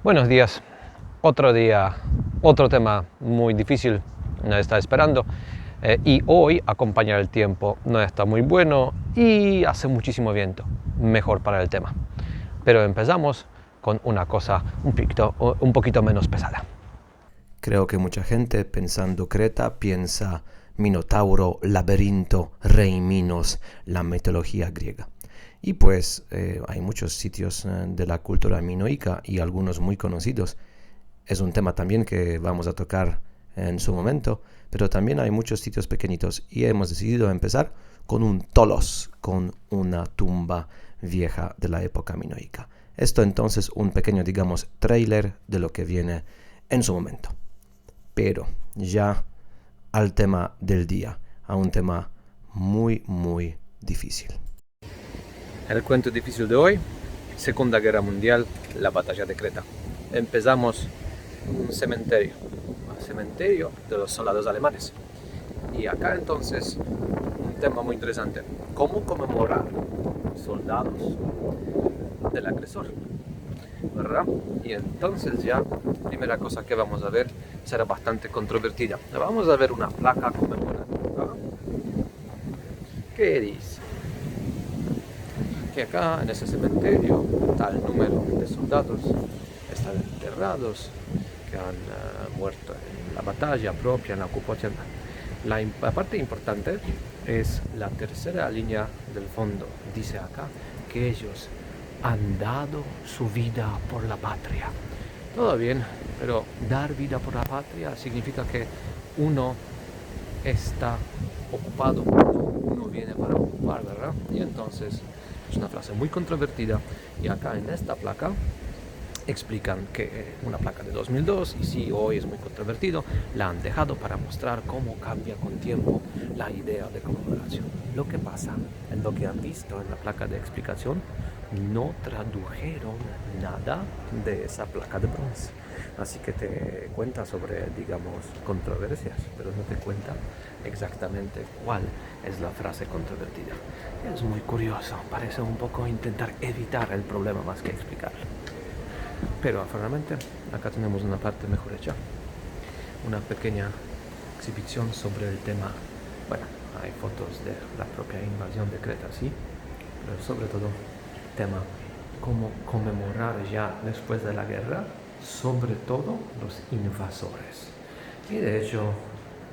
Buenos días, otro día, otro tema muy difícil nos está esperando y hoy acompañar el tiempo no está muy bueno y hace muchísimo viento, mejor para el tema. Pero empezamos con una cosa un poquito menos pesada. Creo que mucha gente pensando Creta piensa Minotauro, laberinto, rey Minos, la mitología griega. Y pues hay muchos sitios de la cultura minoica y algunos muy conocidos. Es un tema también que vamos a tocar en su momento, pero también hay muchos sitios pequeñitos y hemos decidido empezar con un tolos, con una tumba vieja de la época minoica. Esto entonces un pequeño, digamos, tráiler de lo que viene en su momento. Pero ya al tema del día, a un tema muy, muy difícil. El cuento difícil de hoy, Segunda Guerra Mundial, la batalla de Creta. Empezamos en un cementerio de los soldados alemanes. Y acá entonces, un tema muy interesante, ¿cómo conmemorar soldados del agresor? ¿Verdad? Y entonces ya, primera cosa que vamos a ver será bastante controvertida. Vamos a ver una placa conmemorativa. ¿Qué dice? Que acá en ese cementerio tal número de soldados están enterrados que han muerto en la batalla propia, en la ocupación. La parte importante es la tercera línea del fondo. Dice acá que ellos han dado su vida por la patria. Todo bien, pero dar vida por la patria significa que uno está ocupado, uno viene para ocupar, ¿verdad? Y entonces es una frase muy controvertida y acá en esta placa explican que una placa de 2002 y sí, hoy es muy controvertido, la han dejado para mostrar cómo cambia con tiempo la idea de conmemoración. Lo que pasa, en lo que han visto en la placa de explicación, no tradujeron nada de esa placa de bronce. Así que te cuenta sobre, digamos, controversias, pero no te cuenta exactamente cuál es la frase controvertida. Es muy curioso, parece un poco intentar evitar el problema más que explicarlo. Pero afortunadamente acá tenemos una parte mejor hecha, una pequeña exhibición sobre el tema. Bueno, hay fotos de la propia invasión de Creta, sí, pero sobre todo tema cómo conmemorar ya después de la guerra, sobre todo los invasores. Y de hecho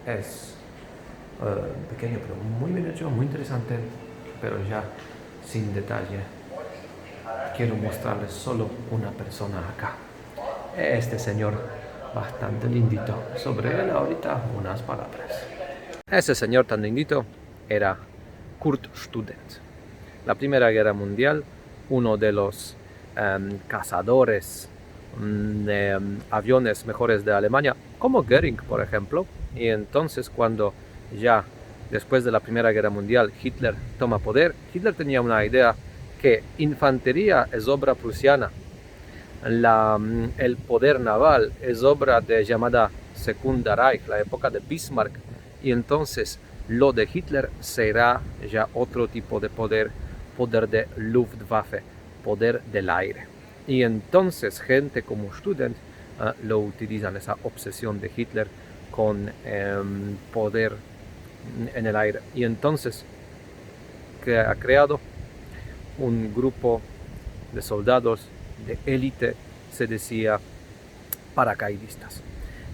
es pequeño pero muy bien hecho, muy interesante, pero ya sin detalle. Quiero mostrarles solo una persona acá. Este señor bastante lindito. Sobre él ahorita unas palabras. Ese señor tan lindito era Kurt Student. La Primera Guerra Mundial, uno de los cazadores de aviones mejores de Alemania, como Göring, por ejemplo. Y entonces cuando ya después de la Primera Guerra Mundial Hitler toma poder, Hitler tenía una idea que infantería es obra prusiana, el poder naval es obra de llamada Segunda Reich, la época de Bismarck, y entonces lo de Hitler será ya otro tipo de poder de Luftwaffe, poder del aire. Y entonces gente como Student lo utilizan, esa obsesión de Hitler con poder en el aire. Y entonces que ha creado un grupo de soldados de élite, se decía paracaidistas.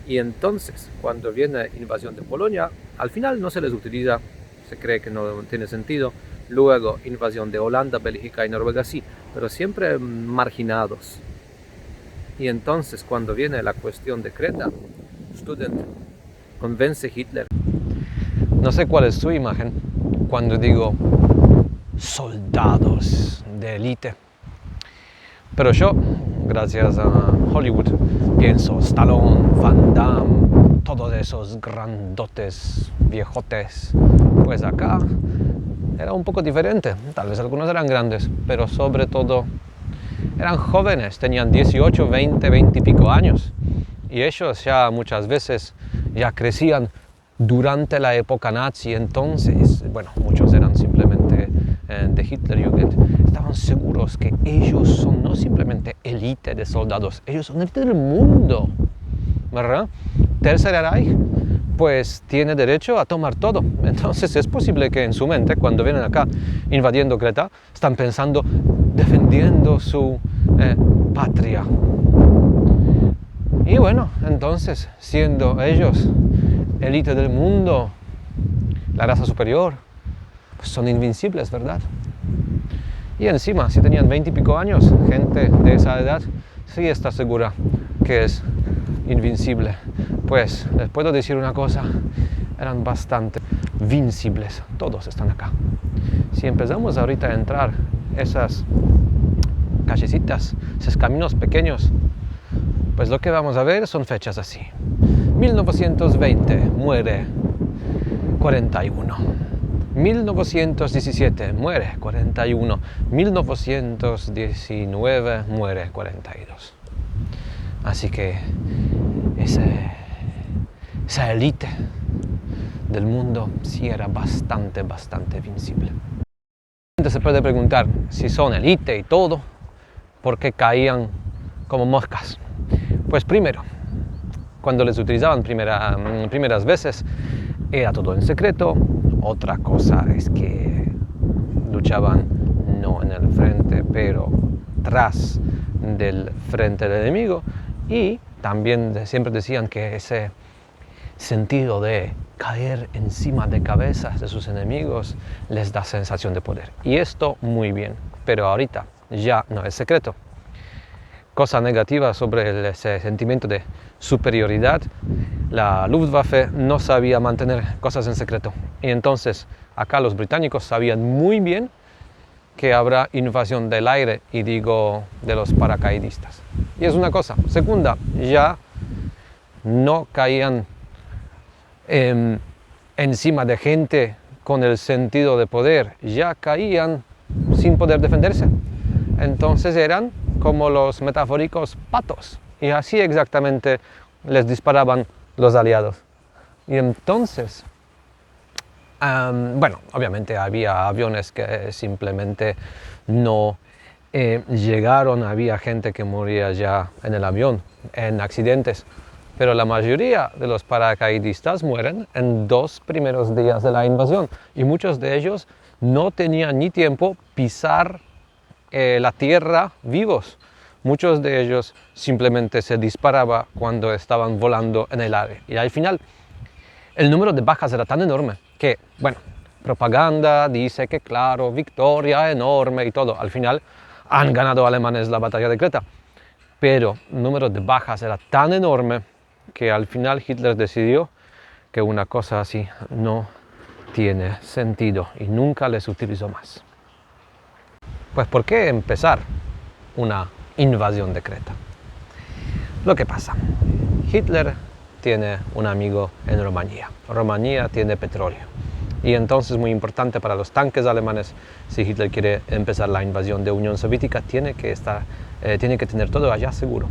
Y entonces, cuando viene la invasión de Polonia, al final no se les utiliza, se cree que no tiene sentido. Luego, invasión de Holanda, Bélgica y Noruega, sí, pero siempre marginados. Y entonces, cuando viene la cuestión de Creta, Student convence a Hitler. No sé cuál es su imagen cuando digo soldados de élite. Pero yo, gracias a Hollywood, pienso Stallone, Van Damme, todos esos grandotes, viejotes. Pues acá era un poco diferente. Tal vez algunos eran grandes, pero sobre todo eran jóvenes, tenían 18, 20, 20 y pico años. Y ellos ya muchas veces ya crecían durante la época nazi. Entonces, bueno, muchos eran simplemente de Hitlerjugend, estaban están seguros que ellos son no simplemente élite de soldados, ellos son élite del mundo, ¿verdad? Tercer Reich, pues tiene derecho a tomar todo. Entonces es posible que en su mente, cuando vienen acá invadiendo Creta, están pensando, defendiendo su patria. Y bueno, entonces, siendo ellos élite del mundo, la raza superior, pues son invencibles, ¿verdad? Y encima, si tenían 20 y pico años, gente de esa edad sí está segura que es invencible. Pues les puedo decir una cosa, eran bastante invencibles, todos están acá. Si empezamos ahorita a entrar esas callecitas, esos caminos pequeños, pues lo que vamos a ver son fechas así. 1920 muere 41. 1917 muere 41. 1919 muere 42. Así que esa élite del mundo sí era bastante invencible. Se puede preguntar si son élite y todo, ¿por qué caían como moscas? Pues primero, cuando les utilizaban primeras veces, era todo en secreto. Otra cosa es que luchaban no en el frente, pero tras del frente del enemigo. Y también siempre decían que ese sentido de caer encima de cabezas de sus enemigos les da sensación de poder. Y esto muy bien, pero ahorita ya no es secreto. Cosa negativa sobre ese sentimiento de superioridad, la Luftwaffe no sabía mantener cosas en secreto. Y entonces acá los británicos sabían muy bien que habrá invasión del aire, y digo de los paracaidistas. Y es una cosa. Segunda, ya no caían encima de gente con el sentido de poder, ya caían sin poder defenderse. Entonces eran como los metafóricos patos, y así exactamente les disparaban los aliados. Y entonces, bueno, obviamente había aviones que simplemente no llegaron, había gente que moría ya en el avión, en accidentes, pero la mayoría de los paracaidistas mueren en 2 primeros días de la invasión, y muchos de ellos no tenían ni tiempo pisar la tierra vivos. Muchos de ellos simplemente se disparaba cuando estaban volando en el aire. Y al final, el número de bajas era tan enorme que, bueno, propaganda dice que claro, victoria enorme y todo. Al final han ganado alemanes la batalla de Creta. Pero el número de bajas era tan enorme que al final Hitler decidió que una cosa así no tiene sentido y nunca les utilizó más. Pues ¿por qué empezar una invasión de Creta? Lo que pasa, Hitler tiene un amigo en Rumanía. Rumanía tiene petróleo. Y entonces muy importante para los tanques alemanes, si Hitler quiere empezar la invasión de Unión Soviética, tiene que tener todo allá seguro.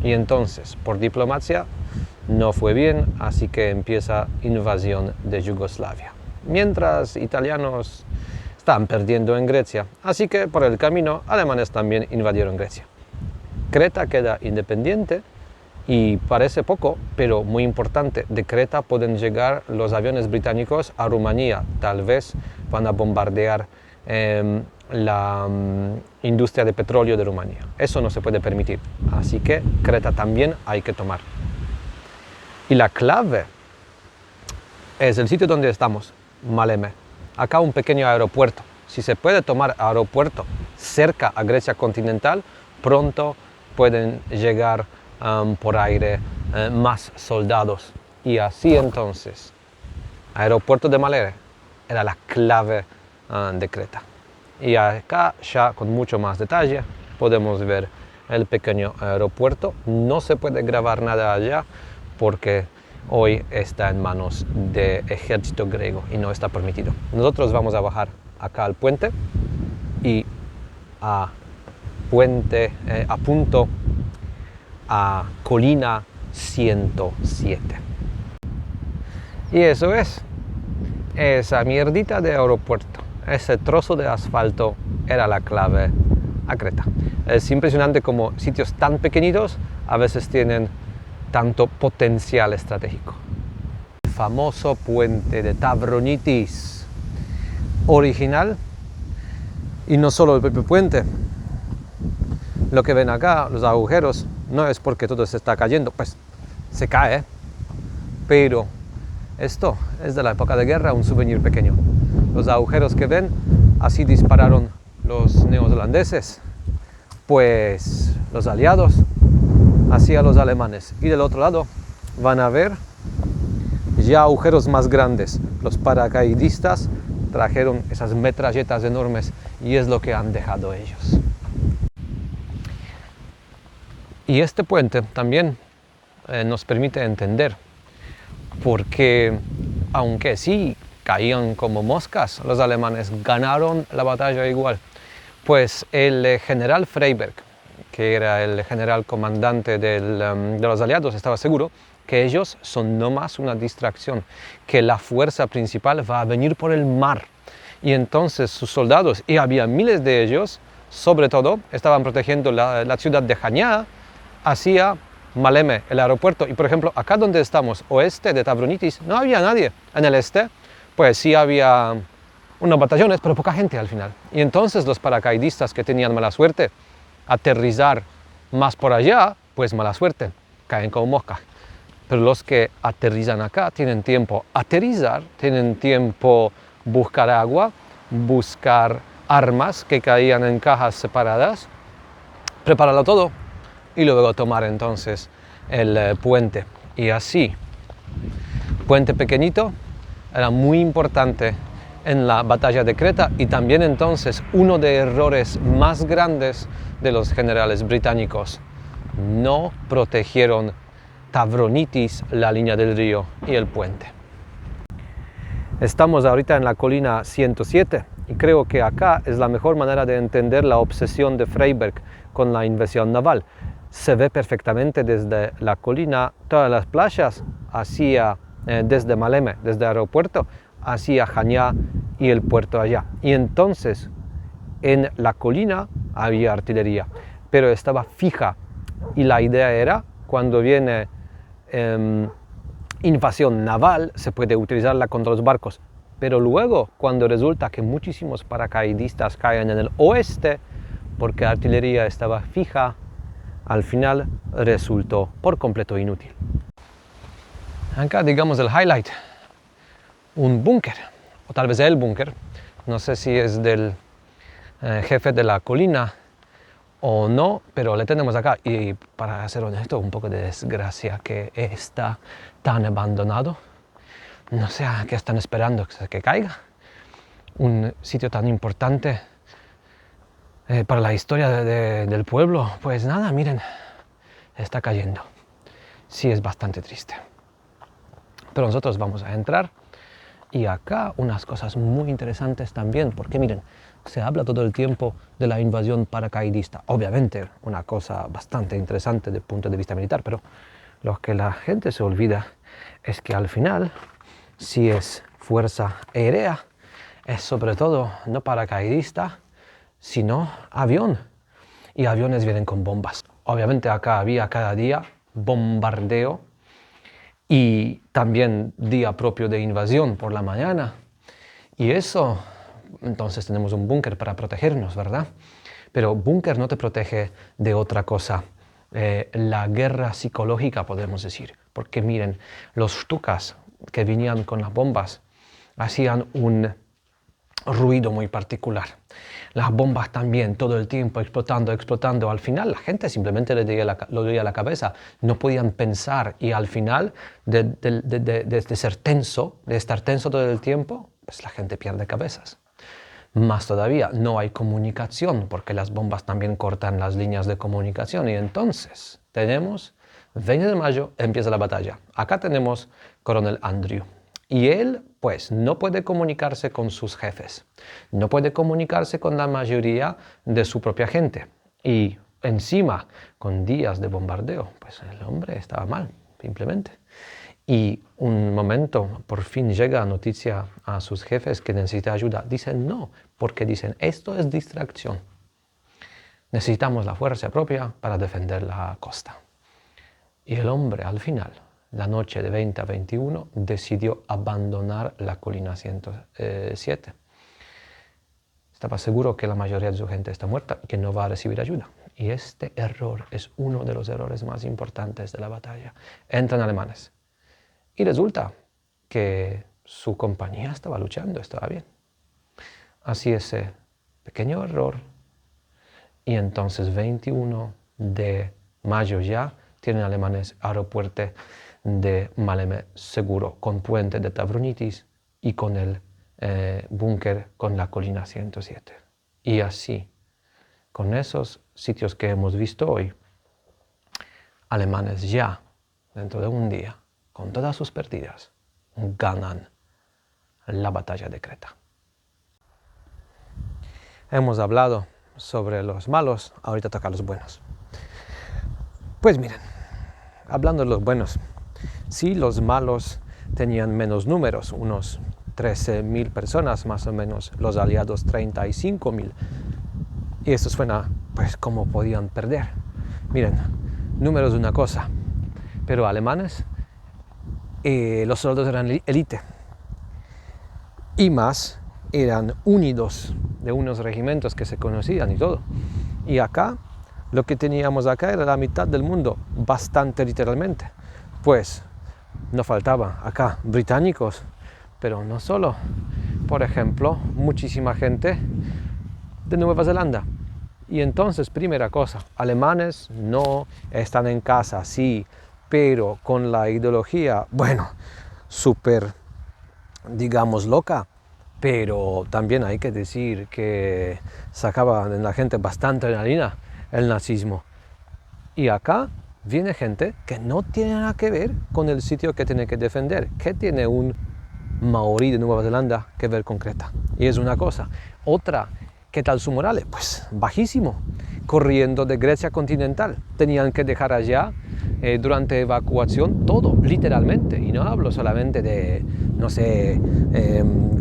Y entonces, por diplomacia, no fue bien, así que empieza invasión de Yugoslavia. Mientras italianos están perdiendo en Grecia, así que por el camino alemanes también invadieron Grecia. Creta queda independiente y parece poco, pero muy importante. De Creta pueden llegar los aviones británicos a Rumanía, tal vez van a bombardear la industria de petróleo de Rumanía. Eso no se puede permitir, así que Creta también hay que tomar. Y la clave es el sitio donde estamos, Maleme. Acá un pequeño aeropuerto. Si se puede tomar aeropuerto cerca a Grecia continental, pronto pueden llegar por aire más soldados. Y así entonces, aeropuerto de Maleme era la clave de Creta. Y acá ya con mucho más detalle podemos ver el pequeño aeropuerto. No se puede grabar nada allá porque hoy está en manos del ejército griego y no está permitido. Nosotros vamos a bajar acá al puente y apunto a colina 107. Y eso es esa mierdita de aeropuerto. ese trozo de asfalto era la clave a Creta. Es impresionante cómo sitios tan pequeñitos a veces tienen tanto potencial estratégico. El famoso puente de Tavronitis, original, y no solo el propio puente. Lo que ven acá, los agujeros, no es porque todo se está cayendo, pues se cae, pero esto es de la época de guerra, un souvenir pequeño. Los agujeros que ven, así dispararon los neozelandeses, pues los aliados, así a los alemanes. Y del otro lado van a ver ya agujeros más grandes. Los paracaidistas trajeron esas metralletas enormes y es lo que han dejado ellos. Y este puente también nos permite entender porque, aunque sí caían como moscas, los alemanes ganaron la batalla igual. Pues el general Freyberg, que era el general comandante de los aliados, estaba seguro que ellos son no más una distracción, que la fuerza principal va a venir por el mar. Y entonces sus soldados, y había miles de ellos, sobre todo, estaban protegiendo la ciudad de Hania hacia Maleme, el aeropuerto. Y por ejemplo, acá donde estamos, oeste de Tavronitis, no había nadie. En el este, pues sí había unos batallones, pero poca gente al final. Y entonces los paracaidistas que tenían mala suerte, aterrizar más por allá, pues mala suerte, caen como moscas. Pero los que aterrizan acá tienen tiempo aterrizar, tienen tiempo buscar agua, buscar armas que caían en cajas separadas, prepararlo todo y luego tomar entonces el puente. Y así, puente pequeñito era muy importante en la batalla de Creta y también entonces uno de errores más grandes de los generales británicos. No protegieron Tavronitis, la línea del río y el puente. Estamos ahorita en la colina 107 y creo que acá es la mejor manera de entender la obsesión de Freyberg con la invasión naval. Se ve perfectamente desde la colina todas las playas hacia, desde Maleme, desde el aeropuerto, hacia Hania y el puerto allá. Y entonces en la colina había artillería, pero estaba fija y la idea era cuando viene invasión naval se puede utilizarla contra los barcos, pero luego cuando resulta que muchísimos paracaidistas caen en el oeste porque la artillería estaba fija, al final resultó por completo inútil. Acá digamos el highlight, un búnker, o tal vez el búnker, no sé si es del jefe de la colina o no, pero le tenemos acá y para ser honesto, un poco de desgracia que está tan abandonado. No sé a qué están esperando que caiga. Un sitio tan importante para la historia del pueblo, pues nada, miren, está cayendo. Sí, es bastante triste. Pero nosotros vamos a entrar y acá unas cosas muy interesantes también, porque miren, se habla todo el tiempo de la invasión paracaidista. Obviamente, una cosa bastante interesante desde el punto de vista militar, pero lo que la gente se olvida es que al final, si es fuerza aérea, es sobre todo no paracaidista, sino avión. Y aviones vienen con bombas. Obviamente acá había cada día bombardeo y también día propio de invasión por la mañana. Y eso, entonces tenemos un búnker para protegernos, ¿verdad? Pero búnker no te protege de otra cosa. La guerra psicológica, podemos decir. Porque miren, los tucas que venían con las bombas hacían un ruido muy particular. Las bombas también, todo el tiempo explotando. Al final la gente simplemente le dolía la cabeza. No podían pensar y al final de estar tenso todo el tiempo, pues la gente pierde cabezas. Más todavía, no hay comunicación porque las bombas también cortan las líneas de comunicación. Y entonces tenemos 20 de mayo, empieza la batalla. Acá tenemos coronel Andrew. Y él, pues, no puede comunicarse con sus jefes, no puede comunicarse con la mayoría de su propia gente. Y encima, con días de bombardeo, pues el hombre estaba mal, simplemente. Y un momento, por fin llega noticia a sus jefes que necesita ayuda. Dicen no, porque dicen, esto es distracción. Necesitamos la fuerza propia para defender la costa. Y el hombre, al final, la noche de 20 a 21, decidió abandonar la colina 107. Estaba seguro que la mayoría de su gente está muerta y que no va a recibir ayuda. Y este error es uno de los errores más importantes de la batalla. Entran alemanes. Y resulta que su compañía estaba luchando, estaba bien. Así ese pequeño error. Y entonces 21 de mayo ya tienen alemanes aeropuerto de Maleme seguro, con puente de Tavronitis y con el búnker con la colina 107. Y así, con esos sitios que hemos visto hoy, alemanes ya, dentro de un día, con todas sus pérdidas, ganan la batalla de Creta. Hemos hablado sobre los malos, ahorita toca los buenos. Pues miren, hablando de los buenos, sí, los malos tenían menos números, unos 13.000 personas más o menos, los aliados 35.000. Y eso suena, pues, cómo podían perder. Miren, números de una cosa, pero alemanes, los soldados eran élite. Y más, eran unidos de unos regimientos que se conocían y todo. Y acá, lo que teníamos acá era la mitad del mundo, bastante literalmente. Pues, no faltaba acá británicos, pero no solo. Por ejemplo, muchísima gente de Nueva Zelanda. Y entonces, primera cosa, alemanes no están en casa, sí, pero con la ideología, bueno, súper, digamos, loca. Pero también hay que decir que sacaba en la gente bastante adrenalina el nazismo. Y acá viene gente que no tiene nada que ver con el sitio que tiene que defender. ¿Qué tiene un maorí de Nueva Zelanda que ver con Creta? Y es una cosa. Otra, ¿qué tal su moral? Pues bajísimo. Corriendo de Grecia continental. Tenían que dejar allá durante evacuación todo, literalmente. Y no hablo solamente de, no sé,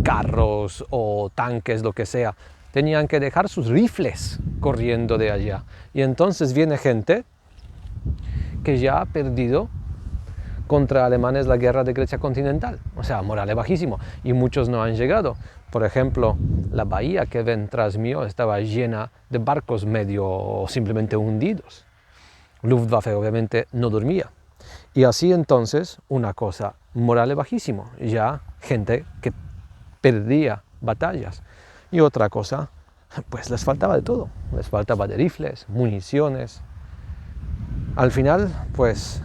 carros o tanques, lo que sea. Tenían que dejar sus rifles corriendo de allá. Y entonces viene gente que ya ha perdido contra alemanes la guerra de Grecia continental. O sea, moral bajísimo. Y muchos no han llegado. Por ejemplo, la bahía que ven tras mío estaba llena de barcos medio simplemente hundidos. Luftwaffe obviamente no dormía. Y así entonces, una cosa, moral bajísimo. Ya gente que perdía batallas. Y otra cosa, pues les faltaba de todo. Les faltaba de rifles, municiones. Al final, pues,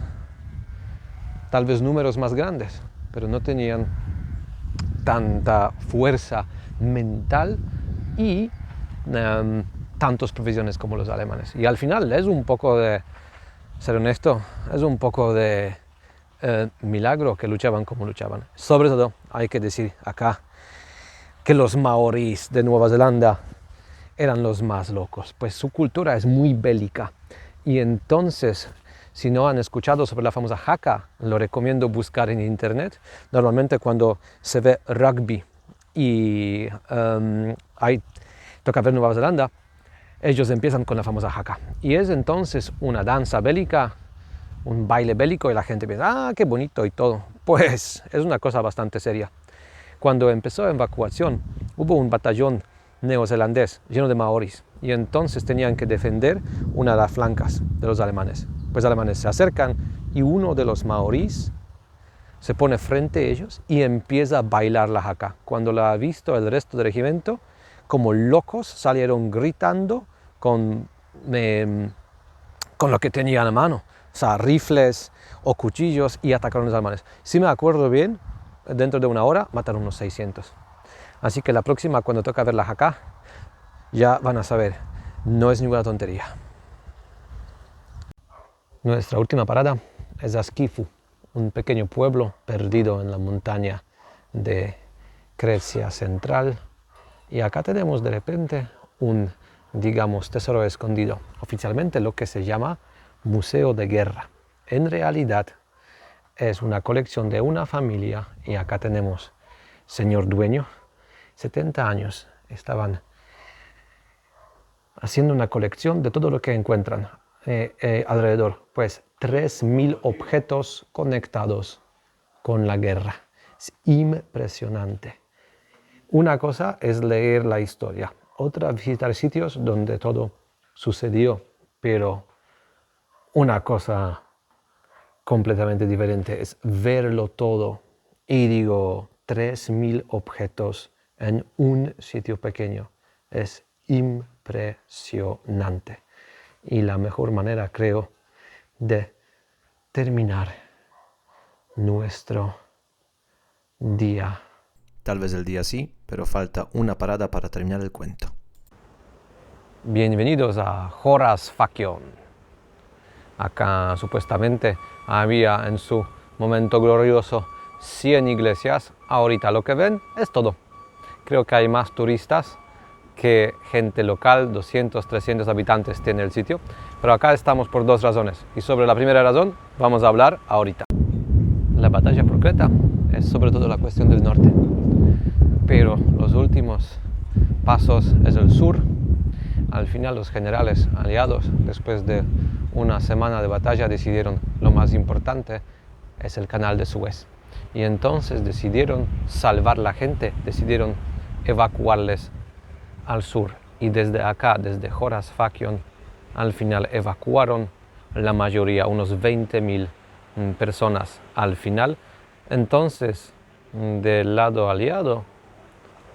tal vez números más grandes, pero no tenían tanta fuerza mental y tantas provisiones como los alemanes. Y al final es un poco de, ser honesto, es un poco de milagro que luchaban como luchaban. Sobre todo, hay que decir acá que los maorís de Nueva Zelanda eran los más locos, pues su cultura es muy bélica. Y entonces, si no han escuchado sobre la famosa haka, lo recomiendo buscar en internet. Normalmente cuando se ve rugby y toca ver Nueva Zelanda, ellos empiezan con la famosa haka. Y es entonces una danza bélica, un baile bélico, y la gente piensa, qué bonito y todo. Pues es una cosa bastante seria. Cuando empezó la evacuación, hubo un batallón neozelandés lleno de maoris, y entonces tenían que defender una de las flancas de los alemanes. Pues los alemanes se acercan y uno de los maoris se pone frente a ellos y empieza a bailar la haka. Cuando la ha visto el resto del regimiento, como locos salieron gritando con lo que tenían a mano, o sea, rifles o cuchillos, y atacaron a los alemanes. Si me acuerdo bien, dentro de una hora mataron unos 600. Así que la próxima, cuando toca ver la haka, ya van a saber, no es ninguna tontería. Nuestra última parada es Askifu, un pequeño pueblo perdido en la montaña de Grecia central. Y acá tenemos de repente un, digamos, tesoro escondido, oficialmente lo que se llama Museo de Guerra. En realidad es una colección de una familia y acá tenemos señor dueño, 70 años, estaban haciendo una colección de todo lo que encuentran alrededor, pues 3.000 objetos conectados con la guerra. Es impresionante. Una cosa es leer la historia, otra visitar sitios donde todo sucedió, pero una cosa completamente diferente es verlo todo. Y digo, 3.000 objetos en un sitio pequeño. Es impresionante. Y la mejor manera, creo, de terminar nuestro día. Tal vez el día sí, pero falta una parada para terminar el cuento. Bienvenidos a Horas Fakion. Acá supuestamente había en su momento glorioso 100 iglesias. Ahorita lo que ven es todo. Creo que hay más turistas que gente local, 200, 300 habitantes tiene el sitio. Pero acá estamos por dos razones. Y sobre la primera razón vamos a hablar ahorita. La batalla por Creta es sobre todo la cuestión del norte. Pero los últimos pasos es el sur. Al final los generales aliados, después de una semana de batalla, decidieron lo más importante es el canal de Suez. Y entonces decidieron salvar la gente, decidieron evacuarles al sur. Y desde acá, desde Horas Fakion, al final evacuaron la mayoría, unos 20.000 personas al final. Entonces, del lado aliado,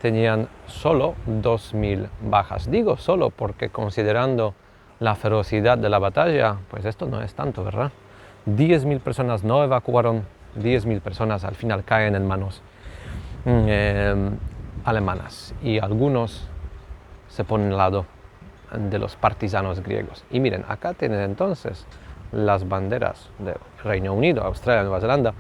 tenían solo 2.000 bajas. Digo solo porque considerando la ferocidad de la batalla, pues esto no es tanto, ¿verdad? 10.000 personas no evacuaron, 10.000 personas al final caen en manos alemanas y algunos se ponen al lado de los partisanos griegos. Y miren, acá tienen entonces las banderas de Reino Unido, Australia, Nueva Zelanda,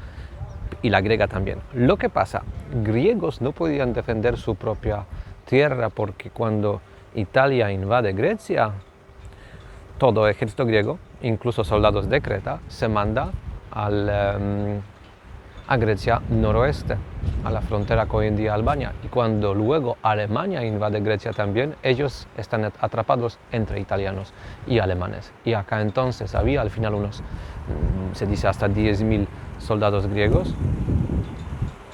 y la griega también. Lo que pasa, griegos no podían defender su propia tierra porque cuando Italia invade Grecia, todo ejército griego, incluso soldados de Creta, se manda a Grecia noroeste, a la frontera con hoy en día Albania. Y cuando luego Alemania invade Grecia también, ellos están atrapados entre italianos y alemanes. Y acá entonces había al final unos, se dice hasta 10.000 soldados griegos,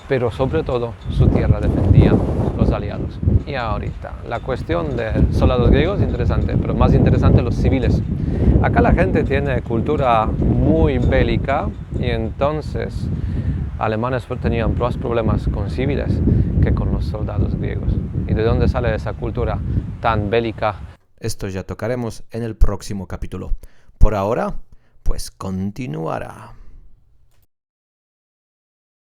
pero sobre todo su tierra defendían los aliados. Y ahorita, la cuestión de soldados griegos es interesante, pero más interesante los civiles. Acá la gente tiene cultura muy bélica y entonces alemanes tenían más problemas con civiles que con los soldados griegos. ¿Y de dónde sale esa cultura tan bélica? Esto ya tocaremos en el próximo capítulo. Por ahora, pues continuará.